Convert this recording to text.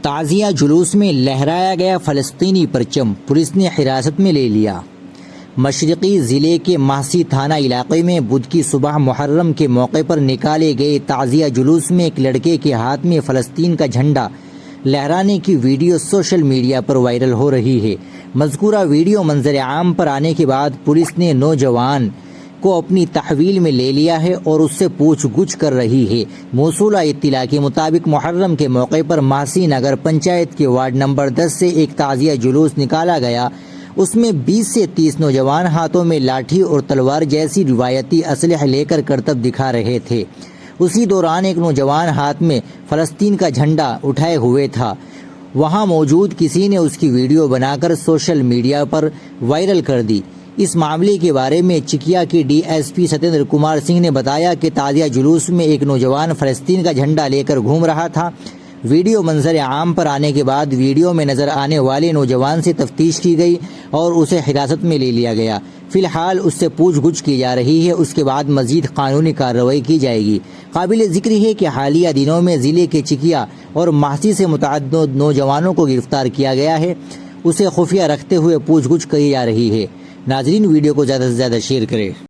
تعزیہ جلوس میں لہرایا گیا فلسطینی پرچم، پولیس نے حراست میں لے لیا۔ مشرقی ضلع کے ماہسی تھانہ علاقے میں بدھ کی صبح محرم کے موقع پر نکالے گئے تعزیہ جلوس میں ایک لڑکے کے ہاتھ میں فلسطین کا جھنڈا لہرانے کی ویڈیو سوشل میڈیا پر وائرل ہو رہی ہے۔ مذکورہ ویڈیو منظر عام پر آنے کے بعد پولیس نے نوجوان کو اپنی تحویل میں لے لیا ہے اور اس سے پوچھ گچھ کر رہی ہے۔ موصولہ اطلاع کے مطابق محرم کے موقع پر ماہسی نگر پنچایت کے وارڈ نمبر 10 سے ایک تعزیہ جلوس نکالا گیا۔ اس میں 20 سے 30 نوجوان ہاتھوں میں لاٹھی اور تلوار جیسی روایتی اسلحہ لے کر کرتب دکھا رہے تھے۔ اسی دوران ایک نوجوان ہاتھ میں فلسطین کا جھنڈا اٹھائے ہوئے تھا۔ وہاں موجود کسی نے اس کی ویڈیو بنا کر سوشل میڈیا پر وائرل کر دی۔ اس معاملے کے بارے میں چکیا کے D S P Satyendra Kumar Singh نے بتایا کہ تعزیہ جلوس میں ایک نوجوان فلسطین کا جھنڈا لے کر گھوم رہا تھا۔ ویڈیو منظر عام پر آنے کے بعد ویڈیو میں نظر آنے والے نوجوان سے تفتیش کی گئی اور اسے حراست میں لے لیا گیا۔ فی الحال اس سے پوچھ گچھ کی جا رہی ہے، اس کے بعد مزید قانونی کارروائی کی جائے گی۔ قابل ذکر ہے کہ حالیہ دنوں میں ضلع کے چکیا اور ماہسی سے متعدد نوجوانوں کو گرفتار کیا گیا ہے، اسے خفیہ رکھتے ہوئے پوچھ گچھ کی جا رہی ہے۔ ناظرین، ویڈیو کو زیادہ سے زیادہ شیئر کریں۔